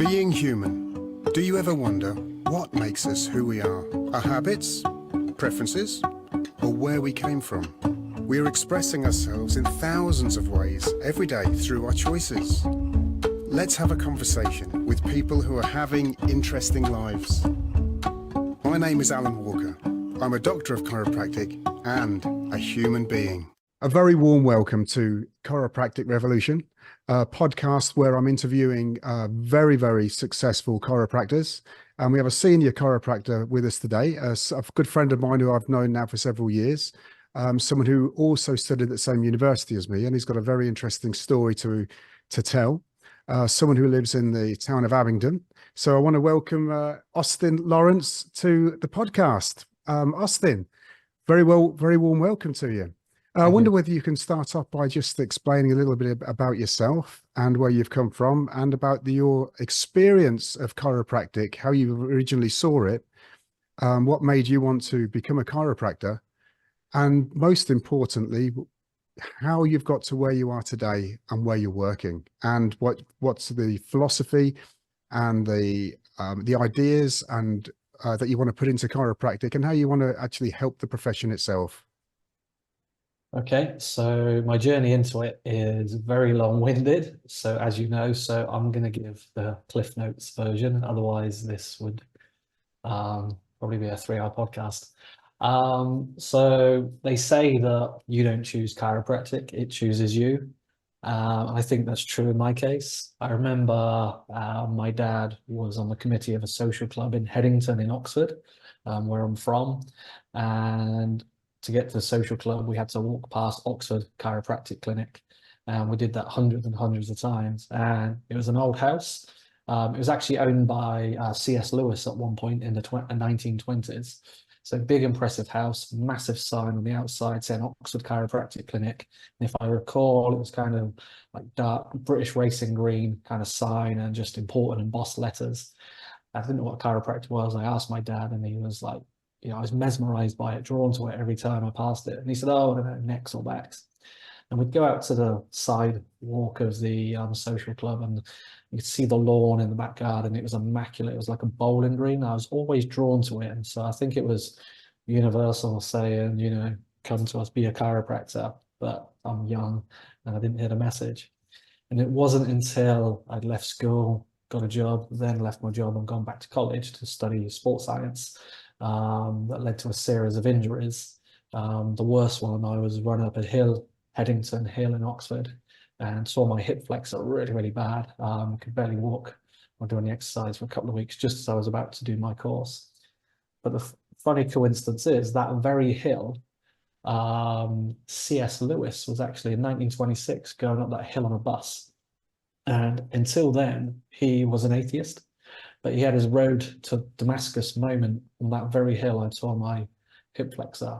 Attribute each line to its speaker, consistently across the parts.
Speaker 1: Being human. Do you ever wonder what makes us who we are? Our habits, preferences, or where we came from? We are expressing ourselves in thousands of ways every day through our choices. Let's have a conversation with people who are having interesting lives. My name is Alun Walker. I'm a doctor of chiropractic and a human being. A very warm welcome to Chiropractic Revolution, a podcast where I'm interviewing very, very successful chiropractors. And we have a senior chiropractor with us today, a good friend of mine who I've known now for several years, someone who also studied at the same university as me, and he's got a very interesting story to tell, someone who lives in the town of Abington. So I want to welcome Austin Lawrence to the podcast. Austin, very warm welcome to you. I wonder whether you can start off by just explaining a little bit about yourself and where you've come from and about your experience of chiropractic, how you originally saw it, what made you want to become a chiropractor, and most importantly, how you've got to where you are today and where you're working, and what's the philosophy and the ideas and that you want to put into chiropractic, and how you want to actually help the profession itself.
Speaker 2: Okay, so my journey into it is very long-winded. So as you know, I'm going to give the Cliff Notes version. Otherwise, this would probably be a 3-hour podcast. So they say that you don't choose chiropractic, it chooses you. I think that's true in my case. I remember my dad was on the committee of a social club in Headington in Oxford, where I'm from. And to get to the social club, we had to walk past Oxford Chiropractic Clinic. And we did that hundreds and hundreds of times. And it was an old house. It was actually owned by C.S. Lewis at one point in the 1920s. So big, impressive house, massive sign on the outside saying Oxford Chiropractic Clinic. And if I recall, it was kind of like dark British racing green kind of sign and just important embossed letters. I didn't know what chiropractic was. I asked my dad and he was like, I was mesmerized by it, drawn to it every time I passed it. And he said, oh, no, necks or backs. And we'd go out to the sidewalk of the social club and you could see the lawn in the back garden. It was immaculate. It was like a bowling green. I was always drawn to it. And so I think it was universal saying, come to us, be a chiropractor. But I'm young and I didn't hear the message. And it wasn't until I'd left school, got a job, then left my job and gone back to college to study sports science, that led to a series of injuries. The worst one, I was running up a hill, Headington Hill in Oxford, and saw my hip flexor really, really bad. Could barely walk or do any exercise for a couple of weeks just as I was about to do my course. But the funny coincidence is that very hill, C.S. Lewis was actually in 1926 going up that hill on a bus. And until then, he was an atheist. But he had his road to Damascus moment on that very hill. I saw my hip flexor.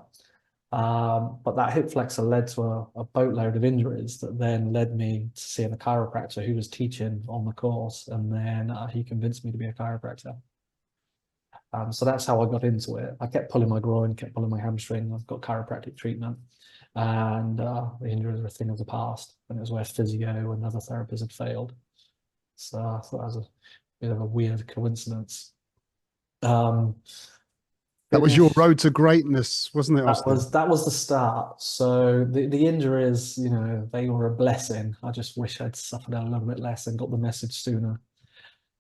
Speaker 2: But that hip flexor led to a boatload of injuries that then led me to seeing a chiropractor who was teaching on the course. And then he convinced me to be a chiropractor. So that's how I got into it. I kept pulling my groin, kept pulling my hamstring. I've got chiropractic treatment. And the injuries were a thing of the past. And it was where physio and other therapies had failed. So I thought that was a bit of a weird coincidence.
Speaker 1: That was your road to greatness, wasn't it, Austin?
Speaker 2: That was the start. So the injuries, they were a blessing. I just wish I'd suffered a little bit less and got the message sooner.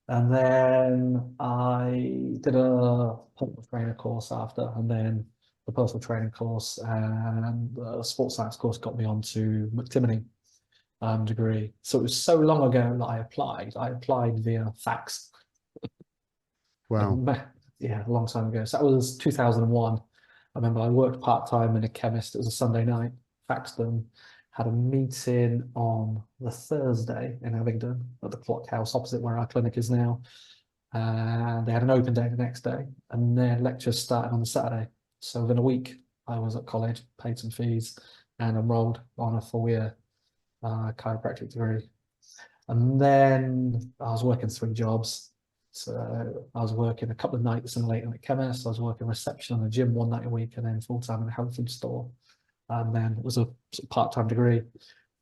Speaker 2: And then I did a personal trainer course after, and then the personal training course and the sports science course got me onto McTimoney degree. So it was so long ago that I applied via fax.
Speaker 1: Wow.
Speaker 2: Yeah, a long time ago. So that was 2001. I remember I worked part-time in a chemist. It was a Sunday night, faxed them, had a meeting on the Thursday in Abington at the Clock House opposite where our clinic is now. And they had an open day the next day, and their lectures started on the Saturday. So within a week, I was at college, paid some fees, and enrolled on a 4-year chiropractic degree. And then I was working 3 jobs. So I was working a couple of nights in a late night chemist. I was working reception in a gym 1 night a week, and then full-time in a health food store. And then it was a part-time degree.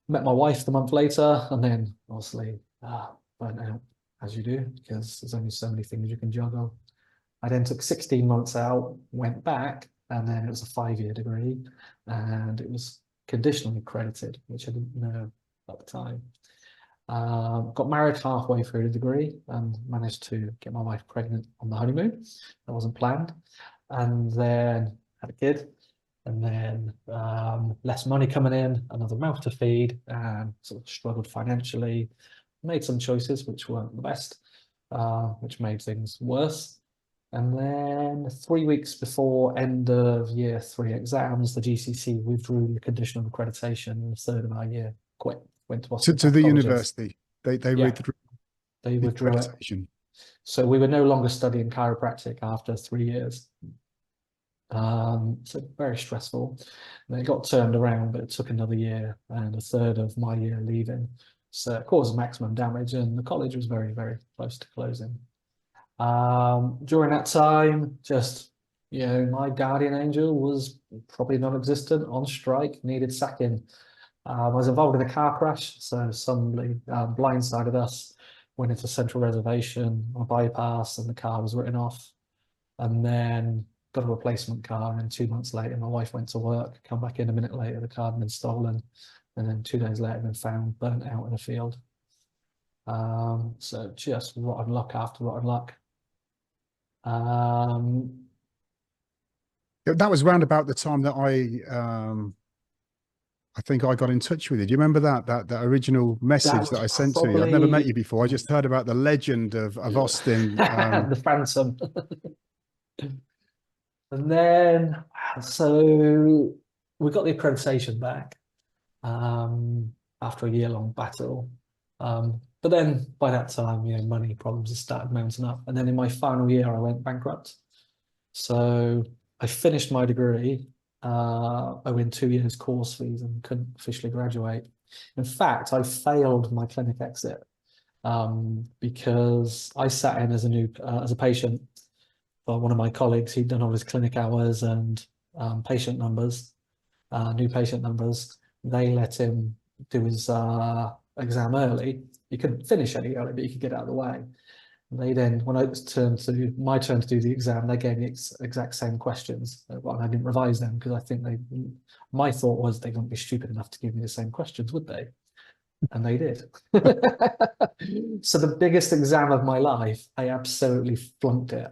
Speaker 2: Met my wife the month later, and then obviously burnt out. as you do, because there's only so many things you can juggle. I then took 16 months out, went back, and then it was a 5-year degree, and it was conditionally accredited, which I didn't know at the time. Got married halfway through the degree and managed to get my wife pregnant on the honeymoon. That wasn't planned. And then had a kid, and then less money coming in, another mouth to feed, and sort of struggled financially. Made some choices which weren't the best, which made things worse. And then 3 weeks before end of year 3 exams, the GCC withdrew the conditional accreditation, and a third of our year quit, went to Boston
Speaker 1: To the
Speaker 2: pathologist.
Speaker 1: university. They
Speaker 2: Yeah,
Speaker 1: withdrew
Speaker 2: they
Speaker 1: the
Speaker 2: withdrew it.
Speaker 1: accreditation.
Speaker 2: So we were no longer studying chiropractic after 3 years. So very stressful. And it got turned around, but it took another year and a third of my year leaving. So it caused maximum damage, and the college was very, very close to closing. During that time, just, my guardian angel was probably non-existent, on strike, needed sacking. I was involved in a car crash, so somebody blindsided us, went into Central Reservation on a bypass, and the car was written off. And then got a replacement car, and then 2 months later, my wife went to work, come back in a minute later, the car had been stolen, and then 2 days later, been found burnt out in a field. So just rotten luck after rotten luck.
Speaker 1: That was round about the time that I think I got in touch with you. Do you remember that original message that I sent to you? I've never met you before. I just heard about the legend of Austin.
Speaker 2: The Phantom. And then, so we got the accreditation back after a year-long battle. But then by that time, money problems had started mounting up. And then in my final year, I went bankrupt. So I finished my degree, owing 2 years course fees, and couldn't officially graduate. In fact, I failed my clinic exit because I sat in as a patient for one of my colleagues. He'd done all his clinic hours and patient numbers, new patient numbers. They let him do his exam early. He couldn't finish any early, but he could get out of the way. They then, when it was my turn to do the exam, they gave me exact same questions. And I didn't revise them because I think my thought was they wouldn't be stupid enough to give me the same questions, would they? And they did. So the biggest exam of my life, I absolutely flunked it.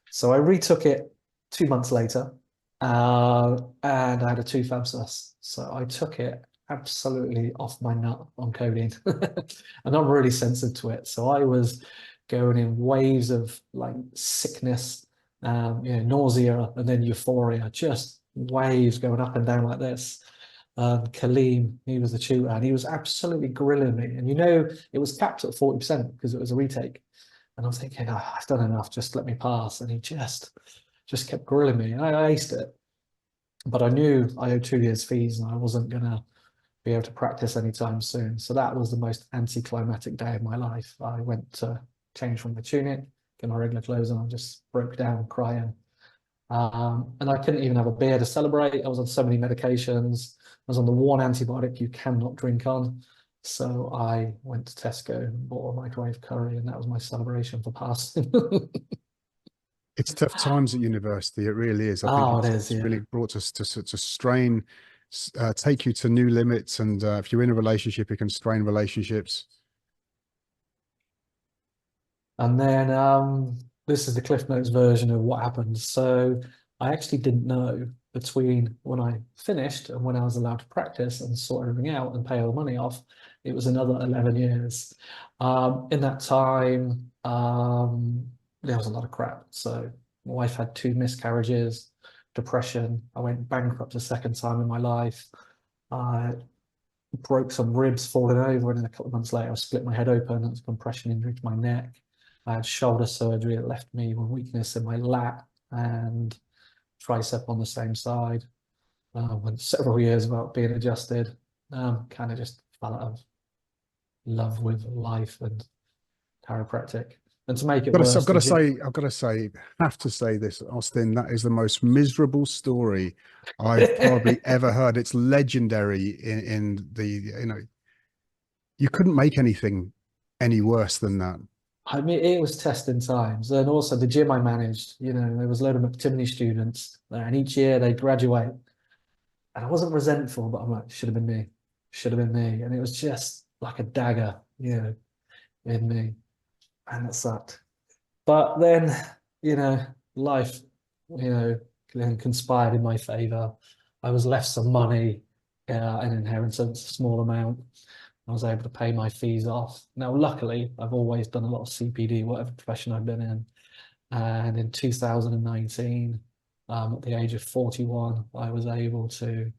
Speaker 2: So I retook it 2 months later, and I had a tooth abscess. So I took it absolutely off my nut on codeine. And I'm really sensitive to it. So I was going in waves of like sickness, nausea, and then euphoria, just waves going up and down like this. Kaleem, he was the tutor, and he was absolutely grilling me. And it was capped at 40% because it was a retake. And I was thinking, I've done enough, just let me pass. And he just kept grilling me. And I aced it. But I knew I owed 2 years fees, and I wasn't going to be able to practice anytime soon. So that was the most anticlimactic day of my life. I went to change from my tunic, get my regular clothes, and I just broke down crying. And I couldn't even have a beer to celebrate. I was on so many medications. I was on the one antibiotic you cannot drink on. So I went to Tesco and bought a microwave curry, and that was my celebration for passing.
Speaker 1: It's tough times at university. It really is. I think it's really brought us to strain, take you to new limits. And if you're in a relationship, it can strain relationships.
Speaker 2: And then this is the Cliff Notes version of what happened. So I actually didn't know between when I finished and when I was allowed to practice and sort everything out and pay all the money off, it was another 11 years. In that time, there was a lot of crap. So my wife had 2 miscarriages, depression. I went bankrupt a second time in my life. I broke some ribs falling over, and then a couple of months later, I split my head open. It was a compression injury to my neck. I had shoulder surgery that left me with weakness in my lat and tricep on the same side. Went several years without being adjusted. Kind of just fell out of love with life and chiropractic. And to make it worse,
Speaker 1: I've got to have to say this, Austin, that is the most miserable story I've probably ever heard. It's legendary in the, you couldn't make anything any worse than that.
Speaker 2: I mean, it was testing times. And also the gym I managed, there was a load of McTimney students there, and each year they graduate. And I wasn't resentful, but I'm like, should have been me. Should have been me. And it was just like a dagger, in me. And it sucked. But then, life, then conspired in my favor. I was left some money, an inheritance, a small amount. I was able to pay my fees off. Now, luckily, I've always done a lot of CPD, whatever profession I've been in. And in 2019, at the age of 41, I was able to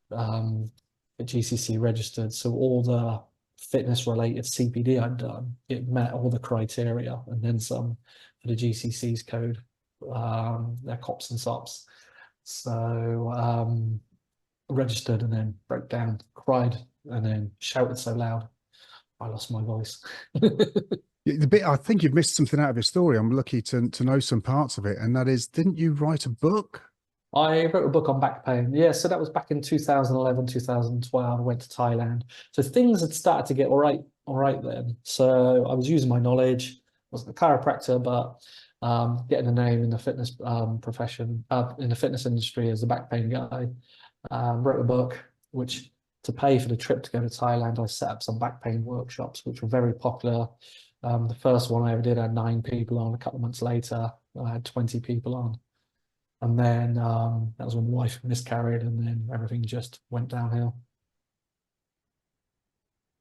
Speaker 2: get GCC registered. So all the fitness related CPD I'd done, it met all the criteria and then some for the GCC's code, their COPs and SOPs. So registered and then broke down, cried, and then shouted so loud I lost my voice.
Speaker 1: The bit I think you've missed something out of your story. I'm lucky to know some parts of it, and that is, didn't you write a book?
Speaker 2: I wrote a book on back pain. Yeah, so that was back in 2011, 2012. I went to Thailand. So things had started to get all right then. So I was using my knowledge. I wasn't a chiropractor, but getting a name in the fitness profession, in the fitness industry as a back pain guy. Wrote a book, which to pay for the trip to go to Thailand, I set up some back pain workshops, which were very popular. The first one I ever did had 9 people on. A couple of months later, I had 20 people on. And then that was when my wife miscarried, and then everything just went downhill.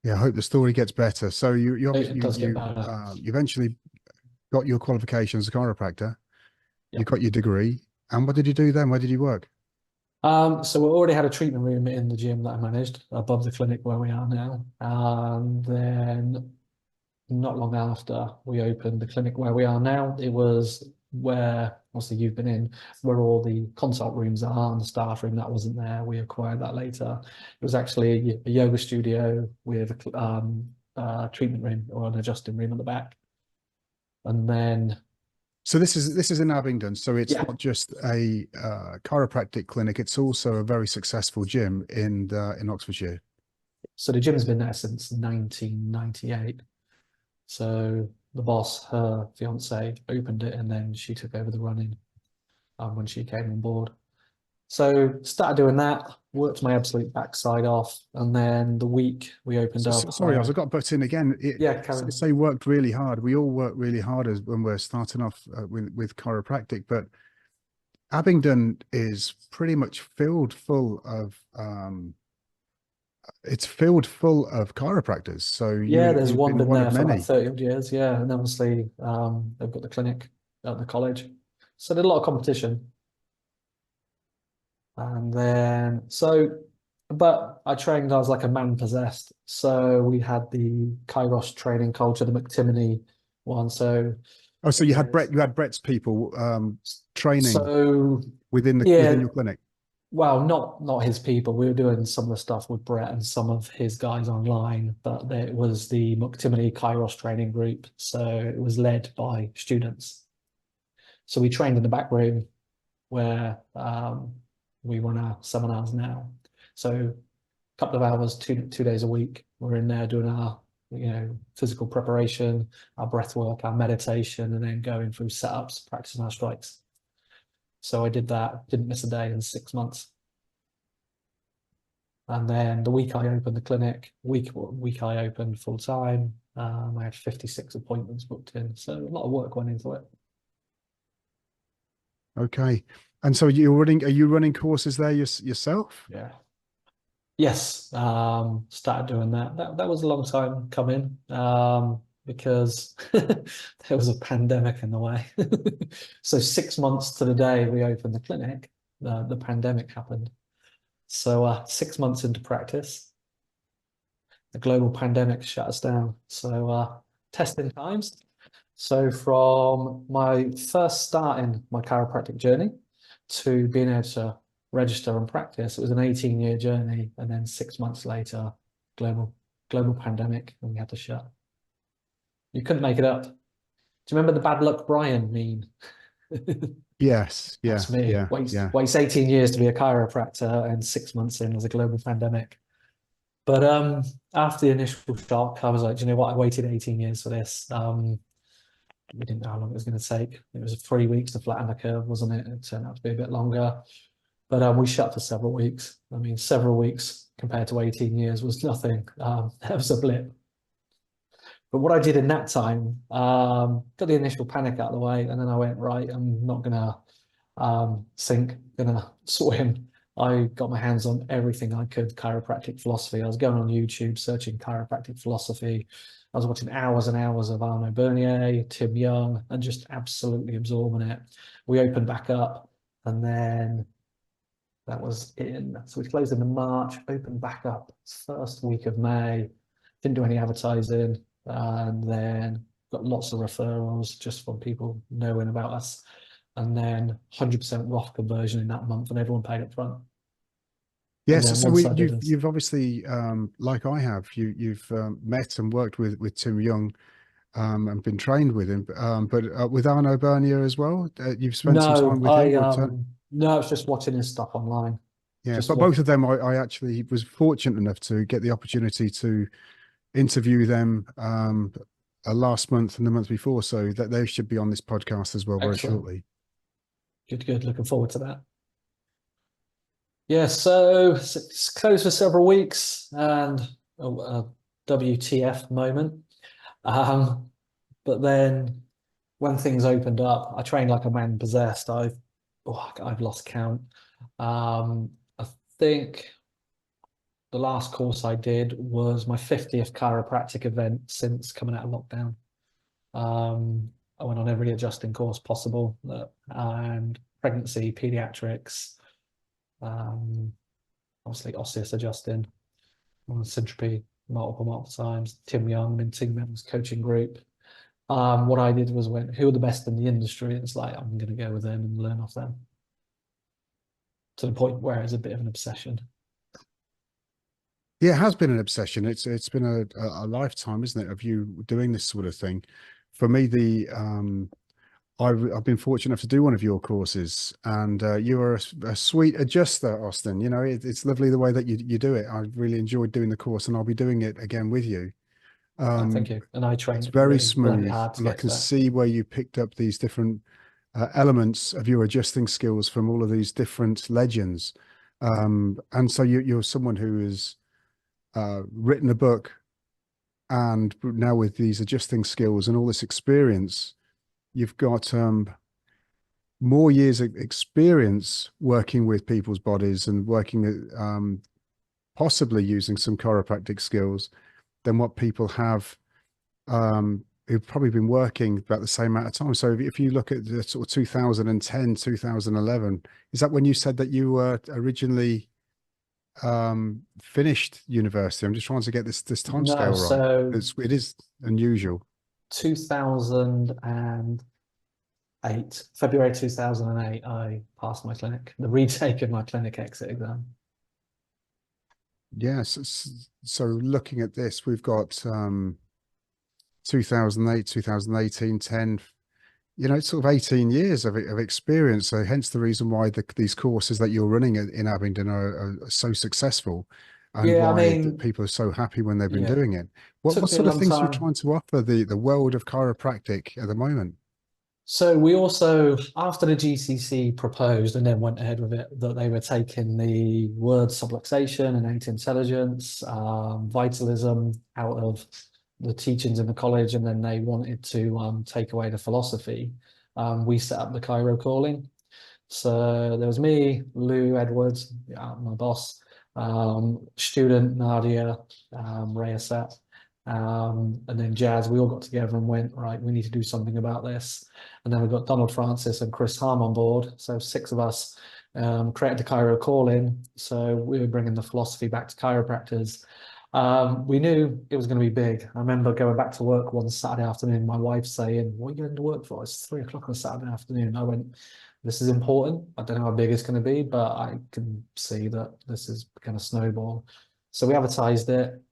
Speaker 1: Yeah, I hope the story gets better. So you obviously
Speaker 2: It does get better.
Speaker 1: you eventually got your qualification as a chiropractor.
Speaker 2: Yeah.
Speaker 1: You got your degree, and what did you do then? Where did you work?
Speaker 2: So we already had a treatment room in the gym that I managed above the clinic where we are now. And then not long after we opened the clinic where we are now, it was where obviously you've been in, where all the consult rooms are, and the staff room that wasn't there. We acquired that later. It was actually a yoga studio with a treatment room or an adjusting room at the back. And then
Speaker 1: So this is in Abington. So it's
Speaker 2: yeah,
Speaker 1: not just a chiropractic clinic; it's also a very successful gym in Oxfordshire.
Speaker 2: so the gym's been there since 1998. So the boss, her fiance, opened it, and then she took over the running when she came on board. So started doing that, worked my absolute backside off, and then the week we opened up,
Speaker 1: Sorry, I got butt in again.
Speaker 2: yeah, Karen.
Speaker 1: Say worked really hard. We all work really hard as when we're starting off with chiropractic, but Abingdon is pretty much filled full of it's filled full of chiropractors. So
Speaker 2: Yeah, there's
Speaker 1: you've
Speaker 2: one
Speaker 1: been
Speaker 2: been
Speaker 1: one
Speaker 2: there
Speaker 1: of
Speaker 2: for about
Speaker 1: many.
Speaker 2: 30 odd years, yeah, and obviously they've got the clinic at the college, so there's a lot of competition. And then but I trained, I was like a man possessed. So we had the Kairos training culture, the McTimney one. So
Speaker 1: Oh, so you had Brett's people training
Speaker 2: so
Speaker 1: within
Speaker 2: yeah,
Speaker 1: your clinic.
Speaker 2: well, not his people. We were doing some of the stuff with Brett and some of his guys online, but it was the McTimney Kairos training group. So it was led by students. So we trained in the back room where we run our seminars now. So a couple of hours, two days a week, we're in there doing our physical preparation, our breath work, our meditation, and then going through setups, practicing our strikes. So I did that, didn't miss a day in 6 months. And then the week I opened the clinic, week I opened full time, I had 56 appointments booked in. So a lot of work went into it.
Speaker 1: Okay. And so are you running courses there yourself?
Speaker 2: Yeah. Yes, started doing that. That was a long time coming, because there was a pandemic in the way. So 6 months to the day we opened the clinic, the pandemic happened. So 6 months into practice, the global pandemic shut us down. So testing times. So from my first starting my chiropractic journey to being able to register and practice, it was an 18-year journey, and then 6 months later, global pandemic, and we had to shut. You couldn't make it up. Do you remember the bad luck Brian meme?
Speaker 1: Yes. Yeah.
Speaker 2: That's me.
Speaker 1: Yeah. Yeah.
Speaker 2: Waits 18 years to be a chiropractor, and 6 months in was a global pandemic. But after the initial shock, I was like, do you know what? I waited 18 years for this. We didn't know how long it was going to take. It was 3 weeks to flatten the curve, wasn't it? It turned out to be a bit longer. But we shut for several weeks. I mean, several weeks compared to 18 years was nothing. That was a blip. But what I did in that time, got the initial panic out of the way, and then I went, right, I'm not gonna sink, gonna swim. I got my hands on everything I could, chiropractic philosophy. I was going on YouTube, searching chiropractic philosophy. I was watching hours and hours of Arno Bernier, Tim Young, and just absolutely absorbing it. We opened back up, and then that was so we closed in March, opened back up first week of May, didn't do any advertising, and then got lots of referrals just from people knowing about us. And then 100% Roth conversion in that month, and everyone paid up front.
Speaker 1: Yes,
Speaker 2: And then
Speaker 1: so
Speaker 2: once I did this,
Speaker 1: you've obviously, like I have, you've met and worked with Tim Young, and been trained with him, but with Arno Bernier as well. You've spent some time
Speaker 2: no,
Speaker 1: with him, or
Speaker 2: no, it's just watching his stuff online.
Speaker 1: yeah,
Speaker 2: Just
Speaker 1: but
Speaker 2: what
Speaker 1: both of them, I actually was fortunate enough to get the opportunity to interview them last month and the month before, so that they should be on this podcast as well very
Speaker 2: excellent.
Speaker 1: shortly.
Speaker 2: Good. Looking forward to that. Yeah, so it's closed for several weeks and a WTF moment. But then when things opened up, I trained like a man possessed. I've lost count. I think the last course I did was my 50th chiropractic event since coming out of lockdown. I went on every adjusting course possible, and pregnancy, pediatrics, obviously osseous adjusting, syntropy, multiple times. Tim Young and Tim Young's coaching group. What I did was went, who are the best in the industry? It's like, I'm going to go with them and learn off them, to the point where it's a bit of an obsession.
Speaker 1: Yeah, it has been an obsession. It's been a lifetime, isn't it, of you doing this sort of thing. For me, I've been fortunate enough to do one of your courses, and you are a sweet adjuster, Austin. You know, it's lovely the way that you do it. I really enjoyed doing the course, and I'll be doing it again with you.
Speaker 2: Thank you. And I
Speaker 1: It's
Speaker 2: trained
Speaker 1: very
Speaker 2: really bloody
Speaker 1: smooth,
Speaker 2: hard to
Speaker 1: and I
Speaker 2: get
Speaker 1: can
Speaker 2: to that.
Speaker 1: see where you picked up these different elements of your adjusting skills from all of these different legends. And so you're someone who has written a book, and now with these adjusting skills and all this experience, you've got more years of experience working with people's bodies and working possibly using some chiropractic skills than what people have who've probably been working about the same amount of time. So if you look at the sort of 2010, 2011, is that when you said that you were originally finished university? I'm just trying to get this time
Speaker 2: No,
Speaker 1: scale right.
Speaker 2: so
Speaker 1: It is unusual.
Speaker 2: 2008, February 2008, I passed my clinic, the retake of my clinic exit exam.
Speaker 1: Yes. So looking at this, we've got 2008, 2018, 10, you know, it's sort of 18 years of experience. So hence the reason why these courses that you're running in Abington are so successful, and
Speaker 2: Yeah, I
Speaker 1: why
Speaker 2: mean,
Speaker 1: people are so happy when they've been
Speaker 2: yeah,
Speaker 1: doing it. What
Speaker 2: took me a
Speaker 1: sort of
Speaker 2: long
Speaker 1: things are you
Speaker 2: time.
Speaker 1: trying to offer the world of chiropractic at the moment?
Speaker 2: So we also, after the GCC proposed and then went ahead with it, that they were taking the word subluxation, innate intelligence, vitalism out of the teachings in the college, and then they wanted to take away the philosophy. We set up the Chiro Calling. So there was me, Lou Edwards, my boss, student Nadia, Rayasat, and then Jazz. We all got together and went, right, we need to do something about this. And then we got Donald Francis and Chris Harm on board. So 6 of us created the Chiro Call-In. So we were bringing the philosophy back to chiropractors. We knew it was going to be big. I remember going back to work one Saturday afternoon, my wife saying, what are you going to work for? It's 3 o'clock on a Saturday afternoon. I went, this is important. I don't know how big it's going to be, but I can see that this is going to snowball. So we advertised it.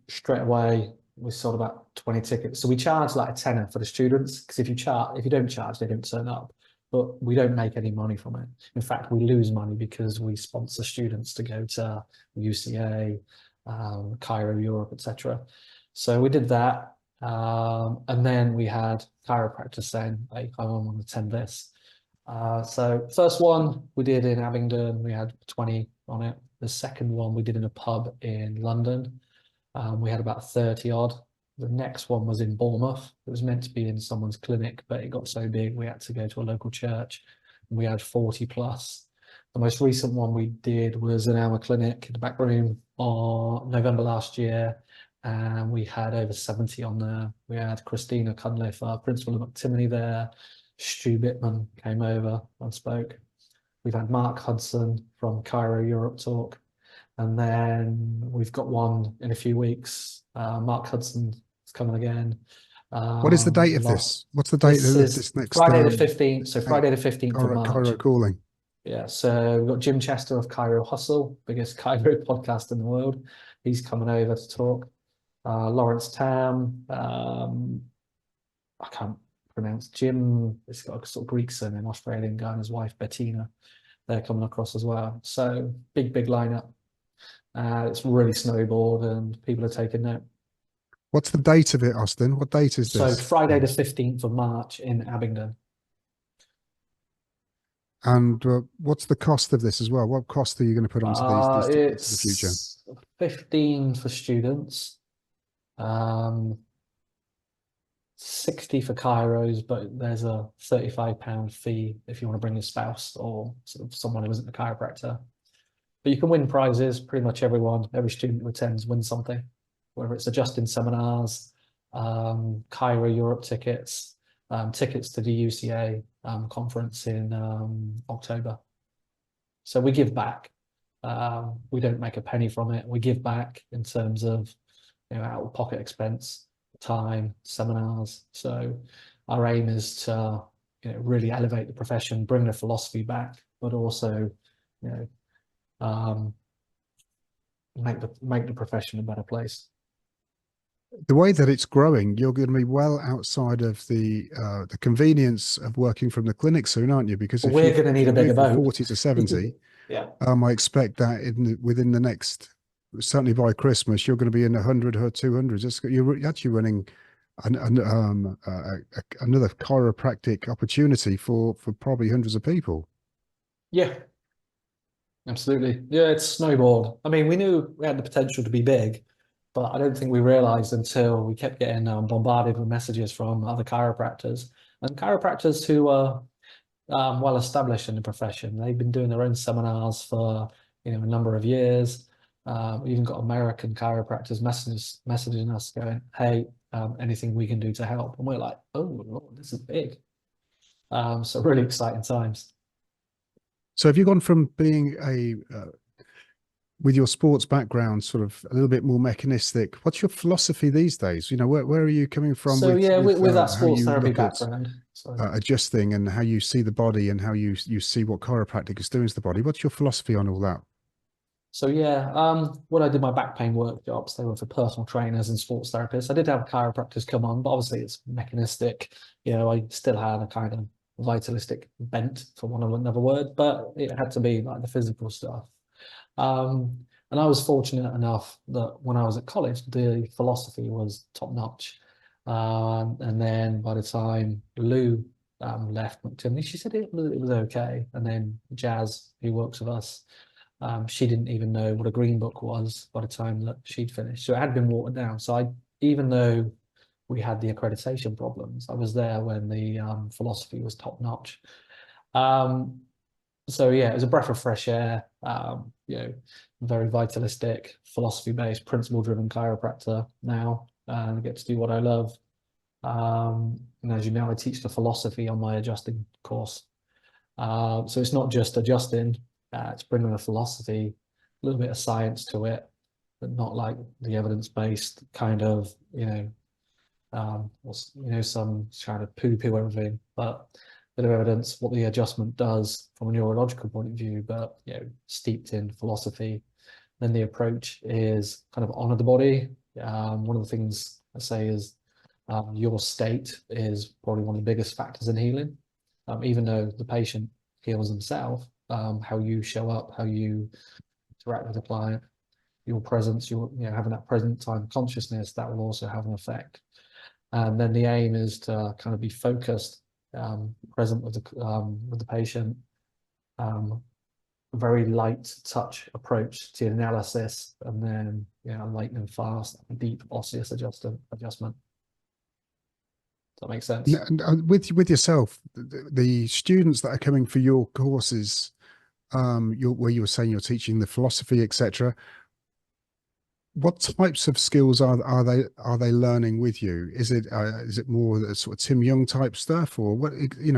Speaker 2: Straight away, we sold about 20 tickets. So we charged like a tenner for the students, because if you don't charge, they don't turn up. but we don't make any money from it. In fact, we lose money because we sponsor students to go to UCA, Cairo, Europe, etc. So we did that. And then we had chiropractors saying, hey, I want to attend this. So first one we did in Abington, we had 20 on it. The second one we did in a pub in London. We had about 30 odd. The next one was in Bournemouth. It was meant to be in someone's clinic, but it got so big we had to go to a local church. We had 40 plus. The most recent one we did was in our clinic in the back room on November last year, and we had over 70 on there. We had Christina Cunliffe, our principal of McTimoney there. Stu Bittman came over and spoke. We've had Mark Hudson from Cairo Europe talk. And then we've got one in a few weeks. Mark Hudson is coming again.
Speaker 1: What is the date of this? What's the date
Speaker 2: This
Speaker 1: of
Speaker 2: is
Speaker 1: this next
Speaker 2: Friday the 15th. So
Speaker 1: hey,
Speaker 2: Friday the 15th of March.
Speaker 1: Cairo Calling?
Speaker 2: Yeah, so we've got Jim Chester of Cairo Hustle, biggest Cairo podcast in the world. He's coming over to talk. Lawrence Tam, I can't pronounce Jim. It's got a sort of Greek surname, Australian guy, and his wife Bettina. They're coming across as well. So big lineup. It's really snowballed and people are taking note.
Speaker 1: What's the date of it, Austin? What date is
Speaker 2: So
Speaker 1: this?
Speaker 2: Friday the 15th of March in Abington.
Speaker 1: And what's the cost of this as well? What cost are you going to put onto these tickets in the future?
Speaker 2: It's 15 for students, 60 for Kairos, but there's a £35 fee if you want to bring a spouse or sort of someone who isn't a chiropractor. But you can win prizes. Pretty much every student who attends wins something, whether it's adjusting seminars, Cairo Europe tickets, tickets to the UCA conference in October. So we give back. We don't make a penny from it. We give back in terms of out-of-pocket expense, time, seminars. So our aim is to really elevate the profession, bring the philosophy back, but also make the profession a better place.
Speaker 1: The way that it's growing, you're going to be well outside of the convenience of working from the clinic soon, aren't you? Because if
Speaker 2: we're going to need a bigger boat.
Speaker 1: 40 to 70,
Speaker 2: yeah.
Speaker 1: I expect that within the next, certainly by Christmas, you're going to be in 100 or 200. You're actually running another chiropractic opportunity for probably hundreds of people.
Speaker 2: Yeah. Absolutely. Yeah, it's snowballed. I mean, we knew we had the potential to be big, but I don't think we realized until we kept getting bombarded with messages from other chiropractors and chiropractors who are well established in the profession. They've been doing their own seminars for a number of years. We even got American chiropractors messaging us going, hey, anything we can do to help? And we're like, oh, this is big. So really exciting times.
Speaker 1: So have you gone from being with your sports background, sort of a little bit more mechanistic? What's your philosophy these days? Where are you coming from?
Speaker 2: So with that sports therapy background,
Speaker 1: adjusting and how you see the body and how you see what chiropractic is doing to the body. What's your philosophy on all that?
Speaker 2: So when I did my back pain workshops, they were for personal trainers and sports therapists. I did have chiropractors come on, but obviously it's mechanistic. I still had a kind of vitalistic bent, for want of another word, but it had to be like the physical stuff. And I was fortunate enough that when I was at college, the philosophy was top notch. And then by the time Lou left McTimoney, she said it was okay. And then Jazz, who works with us, she didn't even know what a green book was by the time that she'd finished. So it had been watered down. So even though we had the accreditation problems, I was there when the philosophy was top notch. So yeah, it was a breath of fresh air. Very vitalistic, philosophy-based, principle-driven chiropractor now. I get to do what I love. And as you know, I teach the philosophy on my adjusting course. So it's not just adjusting, it's bringing a philosophy, a little bit of science to it, but not like the evidence-based kind of, some trying to poo-poo everything, but a bit of evidence what the adjustment does from a neurological point of view, but steeped in philosophy. Then the approach is kind of honor the body. One of the things I say is your state is probably one of the biggest factors in healing. even though the patient heals themselves, how you show up, how you interact with the client, your presence, your having that present time consciousness, that will also have an effect. And then the aim is to kind of be focused, present with the patient, very light touch approach to analysis, and then light and fast, deep osseous adjustment. Does that make sense?
Speaker 1: With yourself, the students that are coming for your courses, where you were saying you're teaching the philosophy, etc. What types of skills are they learning with you? Is it more the sort of Tim Young type stuff, or what,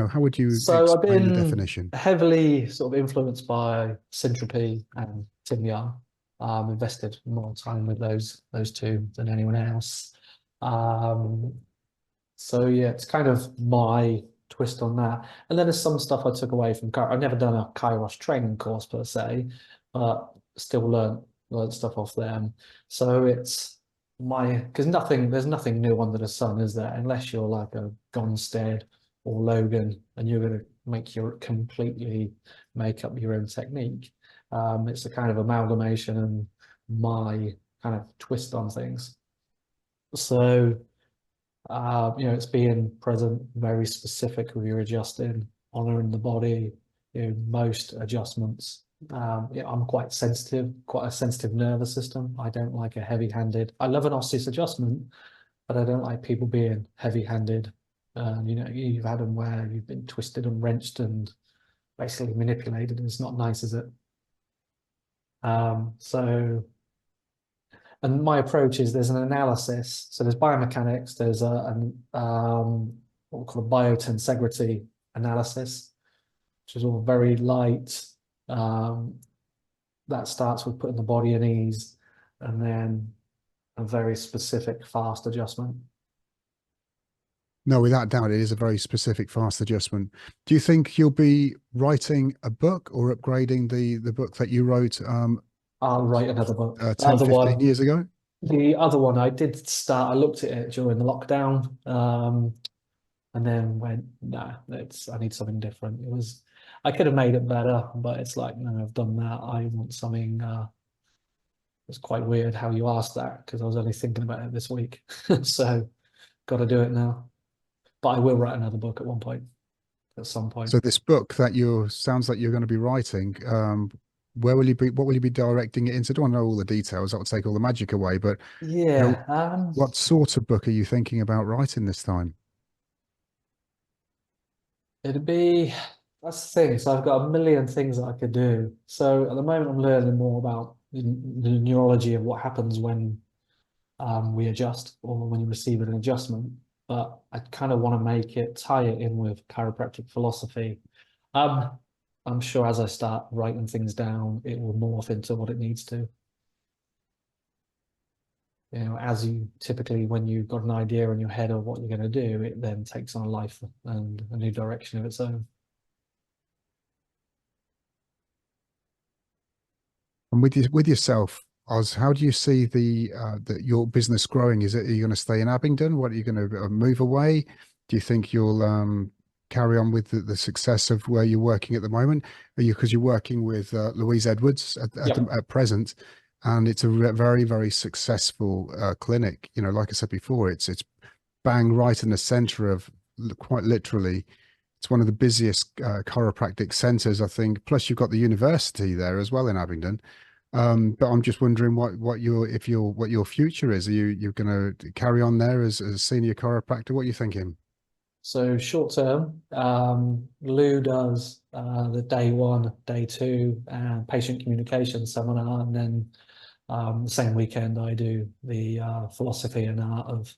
Speaker 1: how would you
Speaker 2: So I've
Speaker 1: explain the
Speaker 2: been
Speaker 1: definition?
Speaker 2: heavily sort of influenced by Syntropy and Tim Young. Invested more time with those two than anyone else. So yeah, it's kind of my twist on that. And then there's some stuff I took away from I've never done a Kairos training course per se, but still learned stuff off them. So it's because there's nothing new under the sun, is there? Unless you're like a Gonstead or Logan and you're going to completely make up your own technique. It's a kind of amalgamation and my kind of twist on things. So it's being present, very specific with your adjusting, honoring the body, most adjustments. I'm quite sensitive, quite a sensitive nervous system. I don't like a heavy-handed. I love an osseous adjustment, but I don't like people being heavy-handed. You've had them where you've been twisted and wrenched and basically manipulated, and it's not nice, is it? And my approach is there's an analysis. So there's biomechanics, there's what we call a biotensegrity analysis, which is all very light. That starts with putting the body at ease, and then a very specific fast adjustment.
Speaker 1: No, without doubt, it is a very specific fast adjustment. Do you think you'll be writing a book or upgrading the book that you wrote
Speaker 2: I'll write another book.
Speaker 1: 10, 15 years ago?
Speaker 2: The other one I did start, I looked at it during the lockdown, and then went, nah, I need something different. I could have made it better, but it's like, no, I've done that. I want something, it's quite weird how you asked that, because I was only thinking about it this week. So got to do it now. But I will write another book at some point.
Speaker 1: So this book that sounds like you're going to be writing, where will you be? What will you be directing it into? I don't know all the details. That would take all the magic away. But
Speaker 2: yeah,
Speaker 1: what sort of book are you thinking about writing this time?
Speaker 2: that's the thing. So I've got a million things that I could do. So at the moment, I'm learning more about the neurology of what happens when we adjust or when you receive an adjustment. But I kind of want to tie it in with chiropractic philosophy. I'm sure as I start writing things down, it will morph into what it needs to. As you typically, when you've got an idea in your head of what you're going to do, it then takes on a life and a new direction of its own.
Speaker 1: And with yourself, Oz, how do you see your business growing? Are you going to stay in Abington? What are you going to move away? Do you think you'll carry on with the success of where you're working at the moment? Because you're working with Louise Edwards at present, and it's a very, very successful clinic. Like I said before, it's bang right in the center of, quite literally, it's one of the busiest chiropractic centers, I think. Plus, you've got the university there as well in Abington. But I'm just wondering what your future is. Are you're going to carry on there as a senior chiropractor? What are you thinking?
Speaker 2: So short term, Lou does the day 1, day 2 patient communication seminar, and then the same weekend I do the philosophy and art of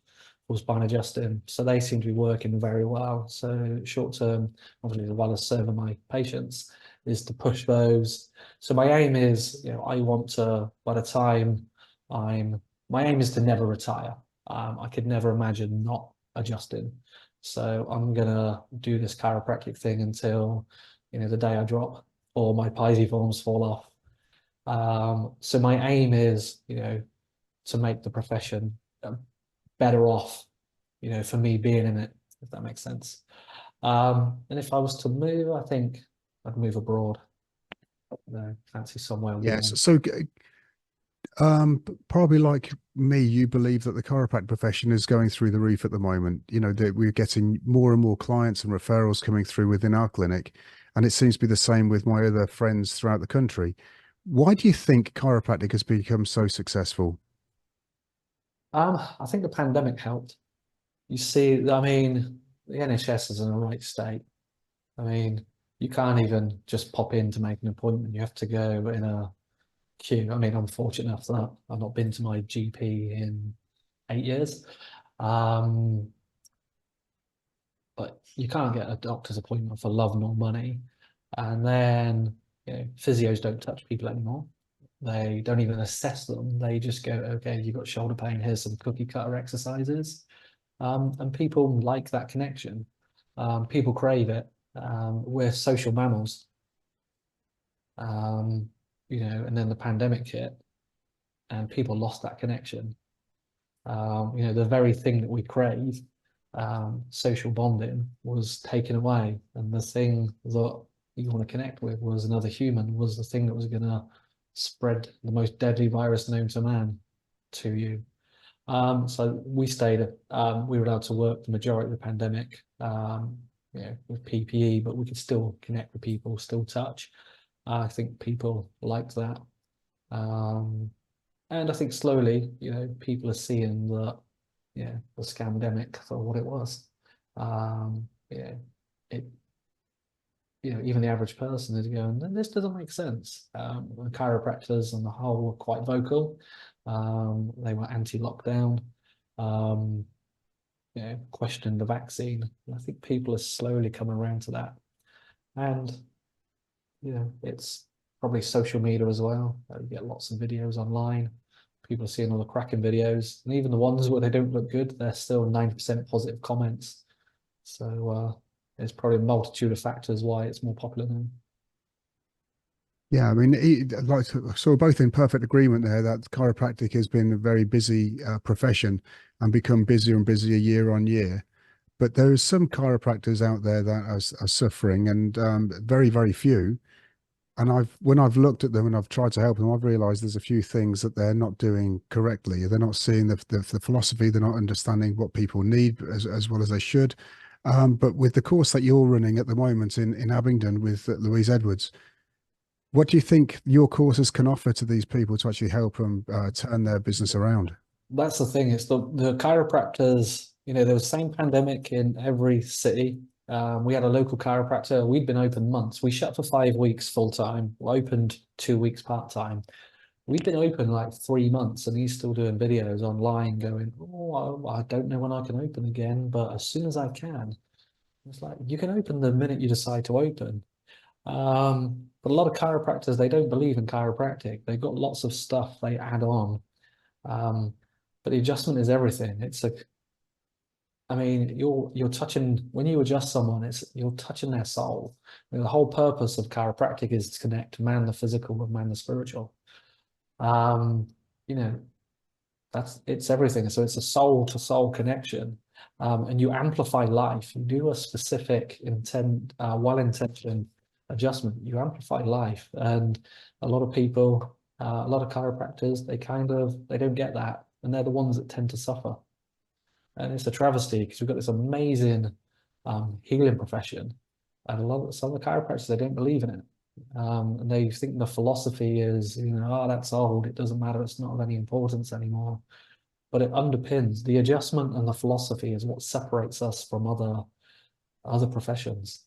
Speaker 2: spine adjusting. So they seem to be working very well. So short term, obviously, as well as serving my patients, is to push those. So my aim is, I want to, by the time my aim is to never retire. I could never imagine not adjusting. So I'm gonna do this chiropractic thing until, the day I drop or my pisiforms fall off. So my aim is, to make the profession better off, for me being in it, if that makes sense. And if I was to move, I think I'd move abroad. Fancy somewhere
Speaker 1: Yes.
Speaker 2: warm.
Speaker 1: So, probably like me, you believe that the chiropractic profession is going through the roof at the moment. You know, that we're getting more and more clients and referrals coming through within our clinic, and it seems to be the same with my other friends throughout the country. Why do you think chiropractic has become so successful?
Speaker 2: I think the pandemic helped. You see, I mean, the NHS is in a right state. I mean, you can't even just pop in to make an appointment. You have to go in a queue. I mean, I'm fortunate enough that I've not been to my GP in 8 years. Um, but you can't get a doctor's appointment for love nor money. And then, physios don't touch people anymore. They don't even assess them. They just go, okay, you've got shoulder pain. Here's some cookie cutter exercises. And people like that connection. People crave it. We're social mammals. Um, and then the pandemic hit and people lost that connection. The very thing that we crave, social bonding, was taken away. And the thing that you want to connect with was another human, was the thing that was going to spread the most deadly virus known to man to you. So we stayed, we were allowed to work the majority of the pandemic, with PPE, but we could still connect with people, still touch. I think people liked that. Um, and I think slowly, people are seeing that, the scamdemic for what it was. It, even the average person is going, this doesn't make sense. The chiropractors and the whole were quite vocal. They were anti-lockdown, um, questioned the vaccine. And I think people are slowly coming around to that. And, it's probably social media as well. You get lots of videos online. People are seeing all the cracking videos. And even the ones where they don't look good, they're still 90% positive comments. So there's probably a multitude of factors why it's more popular now.
Speaker 1: Yeah, I mean, so we're both in perfect agreement there that chiropractic has been a very busy profession and become busier and busier year on year. But there are some chiropractors out there that are suffering, and very, very few. And when I've looked at them and I've tried to help them, I've realized there's a few things that they're not doing correctly. They're not seeing the philosophy. They're not understanding what people need as well as they should. But with the course that you're running at the moment in Abington with Louise Edwards, what do you think your courses can offer to these people to actually help them turn their business around?
Speaker 2: That's the thing. It's the chiropractors. There was the same pandemic in every city. We had a local chiropractor. We'd been open months. We shut for 5 weeks full time. Opened 2 weeks part time. We've been open like 3 months, and he's still doing videos online, going, "Oh, I don't know when I can open again, but as soon as I can." It's like you can open the minute you decide to open. But a lot of chiropractors, they don't believe in chiropractic. They've got lots of stuff they add on. Um, but the adjustment is everything. I mean, you're touching when you adjust someone, you're touching their soul. I mean, the whole purpose of chiropractic is to connect man the physical with man the spiritual. Um, you know, it's everything. So it's a soul to soul connection. And you amplify life. You do a specific well-intentioned adjustment. You amplify life. And a lot of people, a lot of chiropractors, they don't get that. And they're the ones that tend to suffer. And it's a travesty because we've got this amazing healing profession. And some of the chiropractors, they don't believe in it. And they think the philosophy is, oh, that's old. It doesn't matter. It's not of any importance anymore. But it underpins the adjustment, and the philosophy is what separates us from other professions.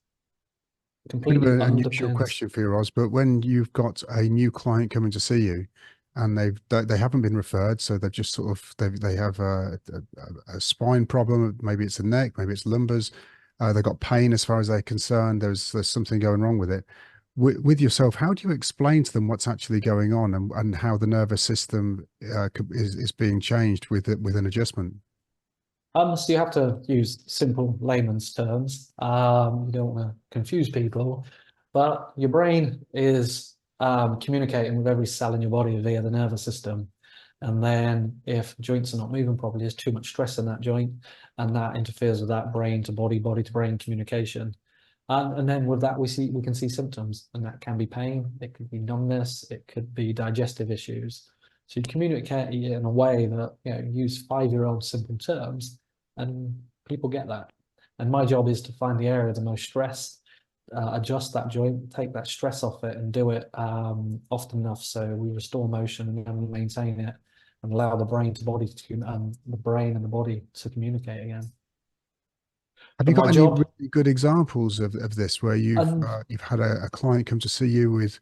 Speaker 2: It
Speaker 1: Bit of
Speaker 2: completely
Speaker 1: an unusual
Speaker 2: underpins.
Speaker 1: question for you, Roz, but when you've got a new client coming to see you and they haven't been referred, so they've just sort of they have a spine problem, maybe it's a neck, maybe it's lumbars, they've got pain as far as they're concerned, there's something going wrong with it. With yourself, how do you explain to them what's actually going on and how the nervous system is being changed with an adjustment?
Speaker 2: So you have to use simple layman's terms. You don't want to confuse people, but your brain is communicating with every cell in your body via the nervous system. And then if joints are not moving properly, there's too much stress in that joint, and that interferes with that brain to body, body to brain communication. And then with that, we can see symptoms, and that can be pain, it could be numbness, it could be digestive issues. So you communicate in a way that, use 5-year-old simple terms, and people get that. And my job is to find the area of the most stress, adjust that joint, take that stress off it, and do it often enough so we restore motion and then maintain it, and allow the brain to body to the brain and the body to communicate again.
Speaker 1: Have
Speaker 2: So
Speaker 1: you got
Speaker 2: my
Speaker 1: any
Speaker 2: job,
Speaker 1: really good examples of this where you've had a client come to see you with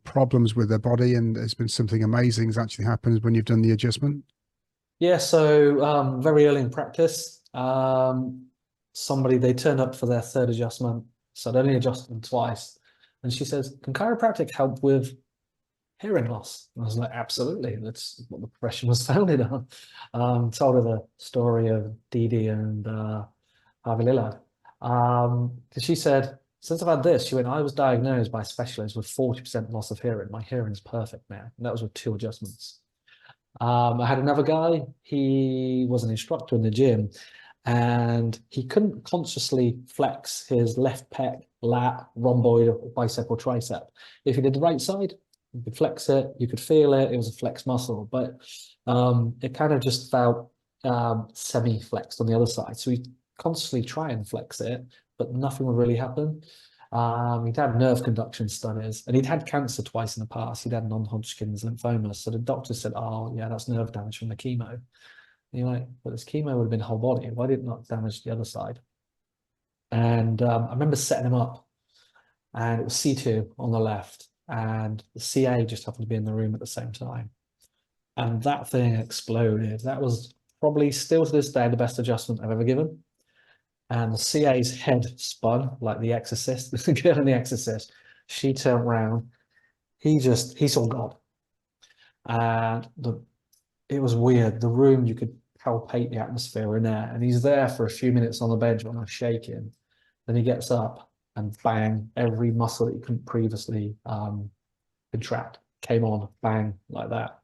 Speaker 1: problems with their body, and there's been something amazing that's actually happened when you've done the adjustment?
Speaker 2: yeah, so very early in practice, somebody, they turned up for their third adjustment, so I'd only adjusted them twice, and she says, "Can chiropractic help with hearing loss?" And I was like, "Absolutely, that's what the profession was founded on." Told her the story of Dee Dee and Harvey Lillard. Because she said, "Since I've had this," she went, "I was diagnosed by a specialist with 40% loss of hearing. My hearing is perfect now." And that was with 2 adjustments. I had another guy, he was an instructor in the gym, and he couldn't consciously flex his left pec, lat, rhomboid, bicep, or tricep. If he did the right side, you could flex it, you could feel it, it was a flex muscle, but it kind of just felt semi-flexed on the other side. So he'd constantly try and flex it, but nothing would really happen. He'd had nerve conduction studies, and he'd had cancer twice in the past. He'd had non-Hodgkin's lymphoma. So the doctor said, "Oh, yeah, that's nerve damage from the chemo." And you're like, "But this chemo would have been whole body. Why did it not damage the other side?" And I remember setting him up, and it was C2 on the left, and the CA just happened to be in the room at the same time. And that thing exploded. That was probably still to this day the best adjustment I've ever given. And the CA's head spun like the Exorcist, the girl in the Exorcist. She turned around. He saw God. And it was weird. The room, you could palpate the atmosphere in there. And he's there for a few minutes on the bench when I was shaking. Then he gets up and bang, every muscle that he couldn't previously contract came on, bang, like that.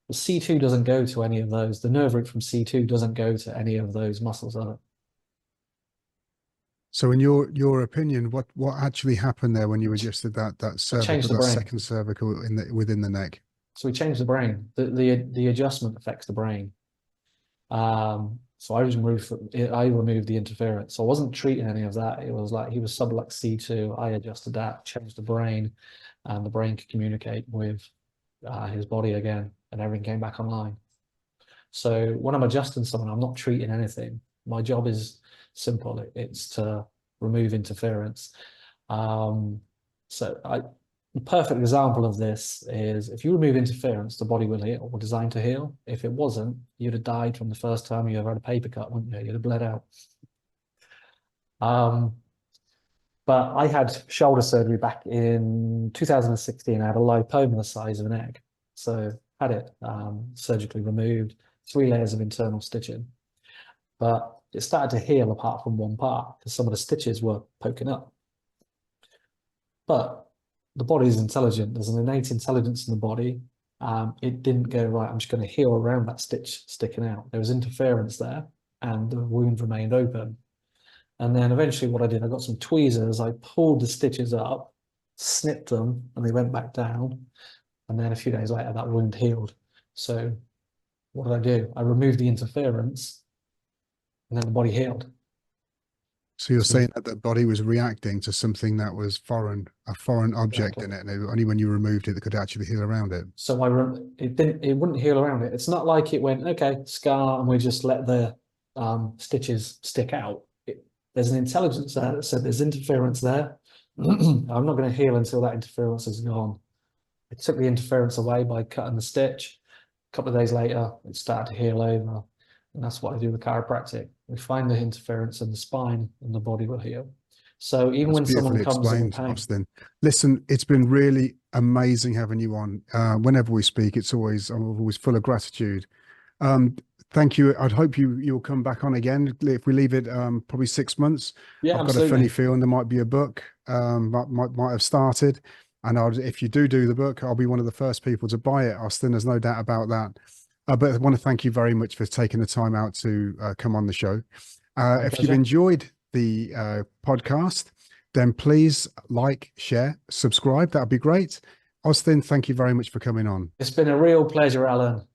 Speaker 2: But C2 doesn't go to any of those. The nerve root from C2 doesn't go to any of those muscles, does it?
Speaker 1: So in your opinion, what actually happened there when you adjusted that cervical, that second cervical within the neck?
Speaker 2: So we changed the brain. The adjustment affects the brain. So I removed the interference. So I wasn't treating any of that. It was like he was sublux C2. I adjusted that, changed the brain, and the brain could communicate with his body again, and everything came back online. So when I'm adjusting someone, I'm not treating anything. My job is simple. It's to remove interference. The perfect example of this is if you remove interference, the body will heal, or designed to heal. If it wasn't, you'd have died from the first time you ever had a paper cut, wouldn't you? You'd have bled out. But I had shoulder surgery back in 2016. I had a lipoma the size of an egg. So had it surgically removed, 3 layers of internal stitching. But it started to heal apart from one part because some of the stitches were poking up. But the body is intelligent. There's an innate intelligence in the body. It didn't go, right, I'm just going to heal around that stitch sticking out. There was interference there, and the wound remained open. And then eventually what I did, I got some tweezers, I pulled the stitches up, snipped them, and they went back down. And then a few days later, that wound healed. So what did I do? I removed the interference, and then the body healed.
Speaker 1: So you're saying that the body was reacting to something that was foreign, a foreign object in it, and only when you removed it, it could actually heal around it.
Speaker 2: So it wouldn't heal around it. It's not like it went, okay, scar, and we just let the stitches stick out. There's an intelligence there that said there's interference there. I'm not going to heal until that interference is gone. It took the interference away by cutting the stitch. A couple of days later, it started to heal over. And that's what I do with chiropractic. We find the interference in the spine and the body will heal. So even when someone comes in pain.
Speaker 1: Austin, listen, it's been really amazing having you on. Whenever we speak, I'm always full of gratitude. Thank you. I'd hope you'll come back on again. If we leave it probably 6 months,
Speaker 2: yeah,
Speaker 1: I've
Speaker 2: absolutely.
Speaker 1: got a funny feeling there might be a book might have started. And if you do the book, I'll be one of the first people to buy it, Austin. There's no doubt about that. But I want to thank you very much for taking the time out to come on the show. If you've
Speaker 2: pleasure.
Speaker 1: enjoyed the podcast, then please like, share, subscribe. That'd be great. Austin, thank you very much for coming on.
Speaker 2: It's been a real pleasure, Alan.